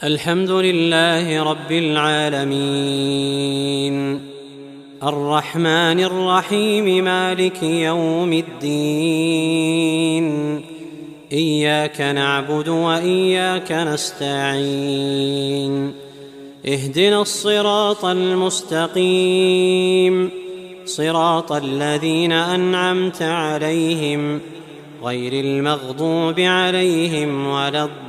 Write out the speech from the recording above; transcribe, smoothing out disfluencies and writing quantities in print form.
الحمد لله رب العالمين الرحمن الرحيم مالك يوم الدين إياك نعبد وإياك نستعين اهدنا الصراط المستقيم صراط الذين أنعمت عليهم غير المغضوب عليهم ولا الضالين